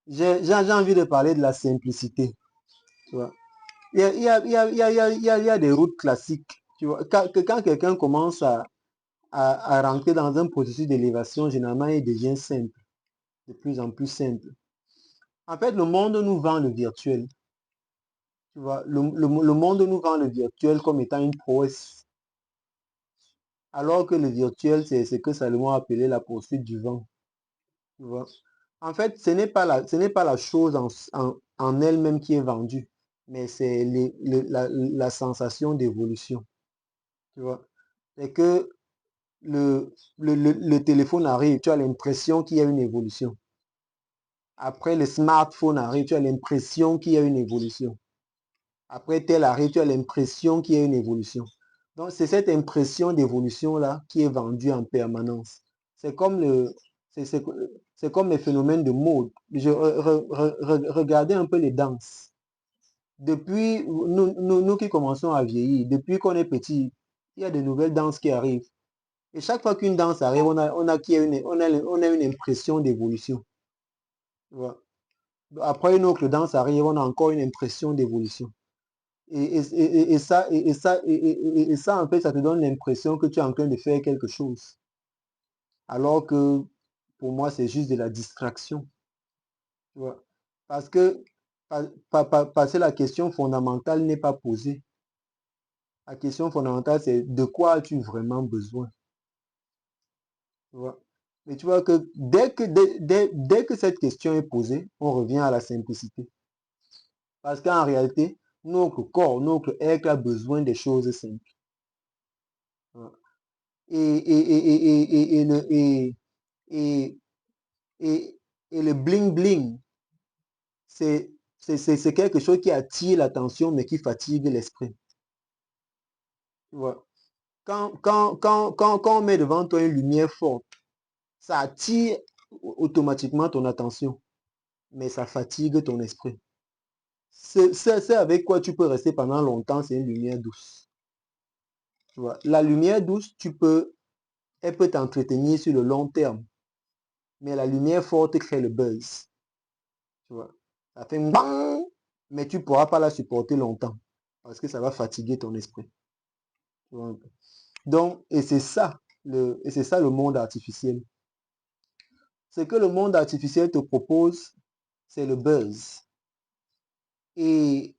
J'ai envie de parler de la simplicité. Tu vois. Il y a des routes classiques. Tu vois. Quand quelqu'un commence à rentrer dans un processus d'élévation, généralement, il devient simple, de plus en plus simple. En fait, le monde nous vend le virtuel. Tu vois, le monde nous vend le virtuel comme étant une prouesse, alors que le virtuel, c'est ce que Salomon a appelé la poursuite du vent. Tu vois. En fait, ce n'est pas la chose en elle-même qui est vendue, mais c'est la sensation d'évolution. Tu vois. C'est que le téléphone arrive, tu as l'impression qu'il y a une évolution. Après, le smartphone arrive, tu as l'impression qu'il y a une évolution. Après, tel arrive, tu as l'impression qu'il y a une évolution. Donc, c'est cette impression d'évolution-là qui est vendue en permanence. C'est comme c'est, c'est- c'est comme les phénomènes de mode. Regardez un peu les danses. Depuis, nous qui commençons à vieillir, depuis qu'on est petit, il y a de nouvelles danses qui arrivent. Et chaque fois qu'une danse arrive, on a une impression d'évolution. Tu vois. Après une autre danse arrive, on a encore une impression d'évolution. Et ça, en fait, ça te donne l'impression que tu es en train de faire quelque chose. Alors que pour moi, c'est juste de la distraction. Tu vois. Parce que, parce que la question fondamentale n'est pas posée. La question fondamentale, c'est de quoi as-tu vraiment besoin? Tu vois. Mais tu vois que dès que cette question est posée, on revient à la simplicité. Parce qu'en réalité, notre corps, notre être a besoin des choses simples. Voilà. Et et, et, et le bling bling, c'est quelque chose qui attire l'attention, mais qui fatigue l'esprit. Tu vois. Quand on met devant toi une lumière forte, ça attire automatiquement ton attention, mais ça fatigue ton esprit. C'est avec quoi tu peux rester pendant longtemps, c'est une lumière douce. Tu vois. La lumière douce, elle peut t'entretenir sur le long terme, mais la lumière forte crée le buzz. Tu vois. Ça fait bang, mais tu ne pourras pas la supporter longtemps parce que ça va fatiguer ton esprit. Tu vois. Donc, et c'est ça le monde artificiel. Ce que le monde artificiel te propose, c'est le buzz. Et,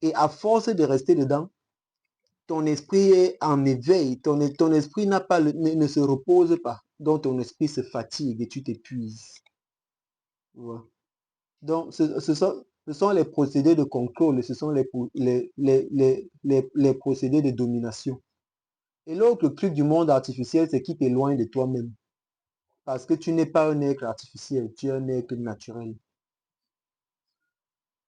et à force de rester dedans, ton esprit est en éveil, ton esprit ne se repose pas, donc ton esprit se fatigue et tu t'épuises. Tu vois. Donc, ce sont les procédés de contrôle, ce sont les procédés de domination. Et l'autre truc du monde artificiel, c'est qu'il t'éloigne de toi-même. Parce que tu n'es pas un être artificiel, tu es un être naturel.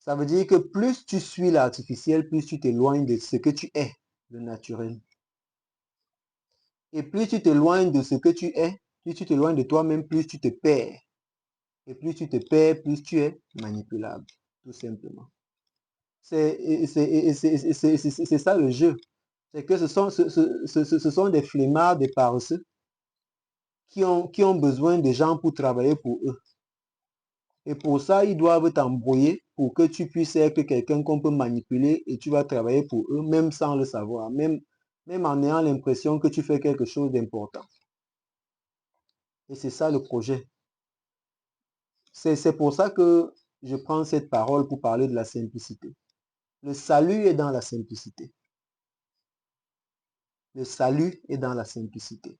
Ça veut dire que plus tu suis l'artificiel, plus tu t'éloignes de ce que tu es, le naturel. Et plus tu t'éloignes de ce que tu es, plus tu t'éloignes de toi-même, plus tu te perds. Et plus tu te perds, plus tu es manipulable, tout simplement. C'est ça le jeu. C'est que ce sont des flemmards, des paresseux qui ont besoin de gens pour travailler pour eux. Et pour ça, ils doivent t'embrouiller pour que tu puisses être quelqu'un qu'on peut manipuler et tu vas travailler pour eux, même sans le savoir, même en ayant l'impression que tu fais quelque chose d'important. Et c'est ça le projet. C'est pour ça que je prends cette parole pour parler de la simplicité. Le salut est dans la simplicité. Le salut est dans la simplicité.